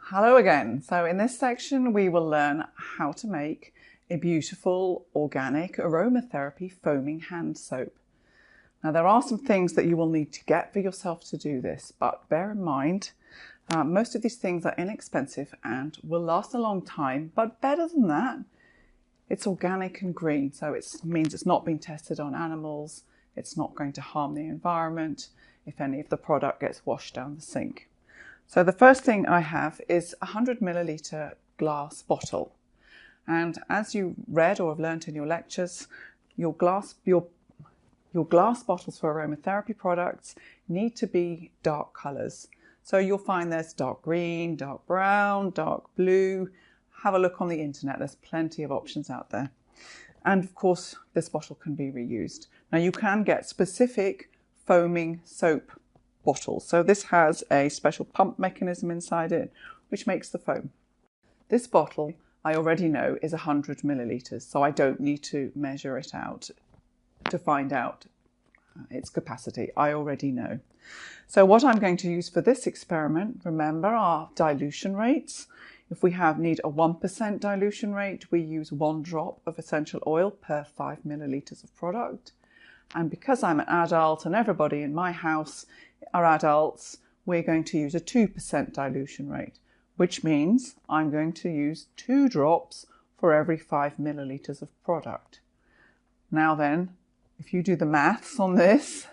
Hello again. So in this section we will learn how to make a beautiful organic aromatherapy foaming hand soap. Now there are some things that you will need to get for yourself to do this, but bear in mind most of these things are inexpensive and will last a long time, but better than that, it's organic and green, so it means it's not been tested on animals, it's not going to harm the environment if any of the product gets washed down the sink. So the first thing I have is a 100 milliliter glass bottle. And as you read or have learnt in your lectures, your glass bottles for aromatherapy products need to be dark colours. So you'll find there's dark green, dark brown, dark blue. Have a look on the internet, there's plenty of options out there. And of course, this bottle can be reused. Now you can get specific foaming soap bottles. So this has a special pump mechanism inside it, which makes the foam. This bottle, I already know, is 100 millilitres, so I don't need to measure it out to find out its capacity. I already know. So what I'm going to use for this experiment, remember, are dilution rates. If we need a 1% dilution rate, we use 1 drop of essential oil per 5 millilitres of product. And because I'm an adult and everybody in my house are adults, we're going to use a 2% dilution rate, which means I'm going to use 2 drops for every 5 millilitres of product. Now then, if you do the maths on this,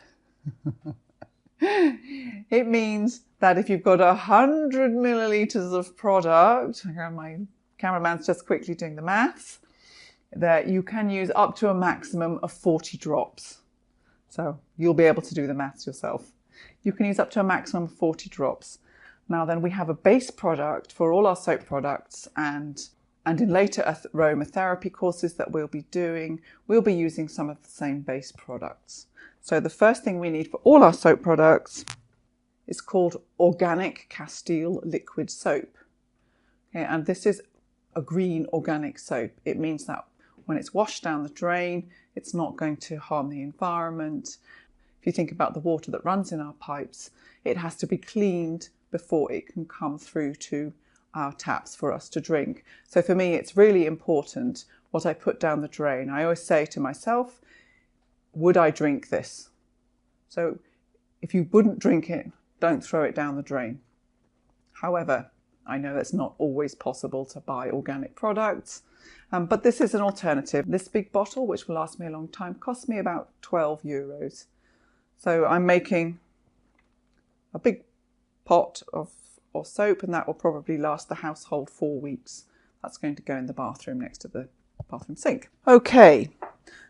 it means that if you've got 100 millilitres of product, my cameraman's just quickly doing the maths, that you can use up to a maximum of 40 drops. So you'll be able to do the maths yourself. You can use up to a maximum of 40 drops. Now then, we have a base product for all our soap products, and in later aromatherapy courses that we'll be doing, we'll be using some of the same base products. So the first thing we need for all our soap products is called Organic Castile Liquid Soap. Okay, and this is a green organic soap. It means that when it's washed down the drain, it's not going to harm the environment. If you think about the water that runs in our pipes, it has to be cleaned before it can come through to our taps for us to drink. So for me, it's really important what I put down the drain. I always say to myself, would I drink this? So if you wouldn't drink it, don't throw it down the drain. However, I know it's not always possible to buy organic products, but this is an alternative. This big bottle, which will last me a long time, cost me about 12 euros. So I'm making a big pot of soap, and that will probably last the household 4 weeks. That's going to go in the bathroom next to the bathroom sink. Okay,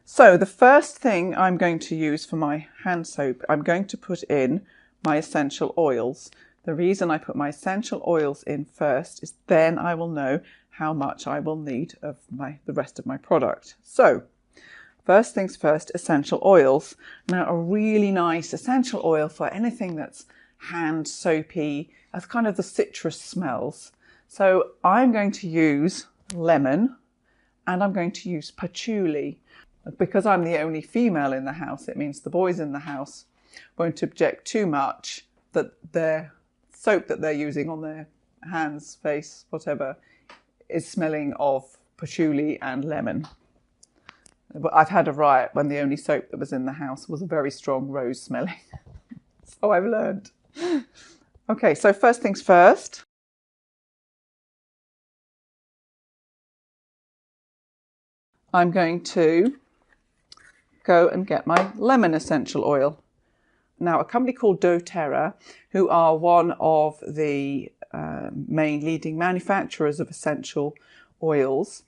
so the first thing I'm going to use for my hand soap, I'm going to put in my essential oils. The reason I put my essential oils in first is then I will know how much I will need of the rest of my product. So first things first, essential oils. Now a really nice essential oil for anything that's hand soapy, as kind of the citrus smells. So I'm going to use lemon and I'm going to use patchouli. Because I'm the only female in the house, it means the boys in the house won't object too much that their soap that they're using on their hands, face, whatever, is smelling of patchouli and lemon. But I've had a riot when the only soap that was in the house was a very strong rose smelling. So I've learned. Okay, so first things first. I'm going to go and get my lemon essential oil. Now, a company called doTERRA, who are one of the main leading manufacturers of essential oils,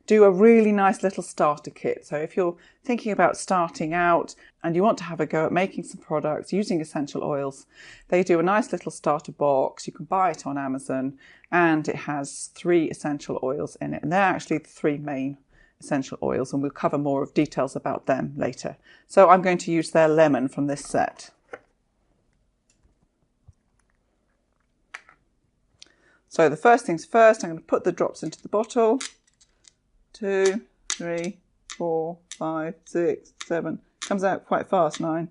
do a really nice little starter kit. So if you're thinking about starting out and you want to have a go at making some products using essential oils, they do a nice little starter box. You can buy it on Amazon, and it has 3 essential oils in it. And they're actually the 3 main essential oils, and we'll cover more of details about them later. So I'm going to use their lemon from this set. So the first things first, I'm going to put the drops into the bottle. 2, 3, 4, 5, 6, 7. Comes out quite fast. 9,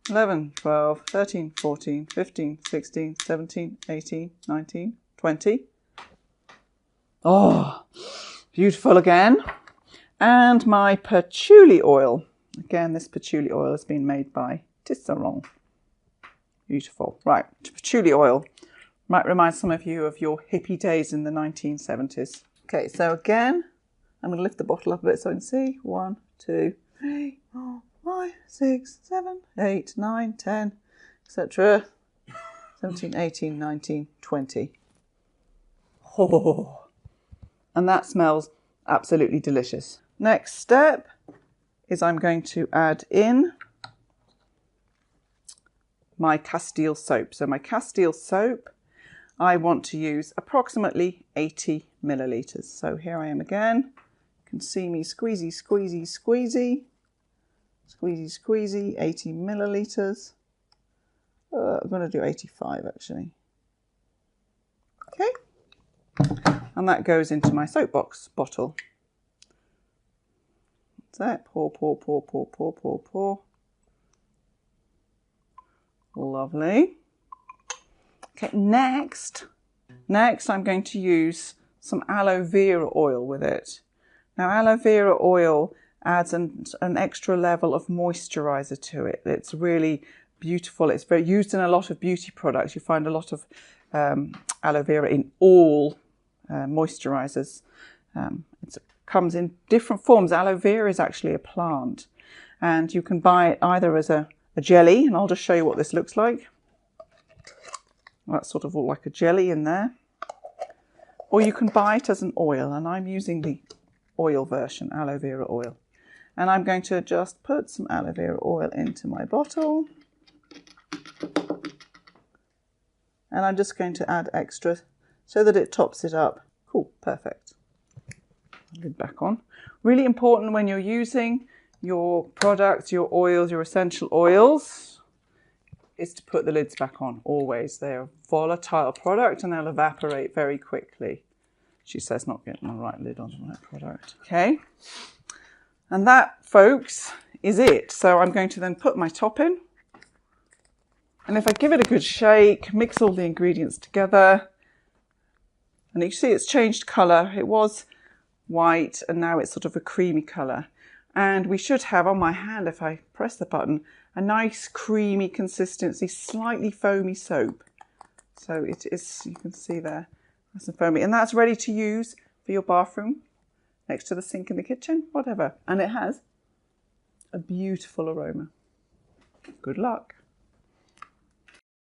11, 12, 13, 14, 15, 16, 17, 18, 19, 20. Oh, beautiful again. And my patchouli oil. Again, this patchouli oil has been made by Tutor. Beautiful. Right, patchouli oil. Might remind some of you of your hippie days in the 1970s. Okay, so again, I'm going to lift the bottle up a bit so I can see. 1, 2, 3, 4, 5, 6, 7, 8, 9, 10, etc. 17, 18, 19, 20. Oh, and that smells absolutely delicious. Next step is I'm going to add in my Castile soap. So my Castile soap, I want to use approximately 80 millilitres. So here I am again. You can see me squeezy, squeezy, squeezy. Squeezy, squeezy, 80 millilitres. I'm going to do 85 actually. Okay. And that goes into my soapbox bottle. That's it. Pour, pour, pour, pour, pour, pour, pour. Lovely. Okay, next I'm going to use some aloe vera oil with it. Now, aloe vera oil adds an extra level of moisturizer to it. It's really beautiful. It's very used in a lot of beauty products. You find a lot of aloe vera in all moisturizers. It comes in different forms. Aloe vera is actually a plant, and you can buy it either as a jelly, and I'll just show you what this looks like. That's sort of all like a jelly in there. Or you can buy it as an oil, and I'm using the oil version, aloe vera oil. And I'm going to just put some aloe vera oil into my bottle. And I'm just going to add extra so that it tops it up. Cool, perfect. Lid back on. Really important when you're using your products, your oils, your essential oils, is to put the lids back on, always. They're a volatile product and they'll evaporate very quickly. She says not getting the right lid on the right product. Okay. And that, folks, is it. So I'm going to then put my top in. And if I give it a good shake, mix all the ingredients together, and you see it's changed colour. It was white and now it's sort of a creamy colour. And we should have on my hand, if I press the button, a nice creamy consistency, slightly foamy soap. So it is, you can see there, nice and foamy. And that's ready to use for your bathroom, next to the sink in the kitchen, whatever. And it has a beautiful aroma. Good luck.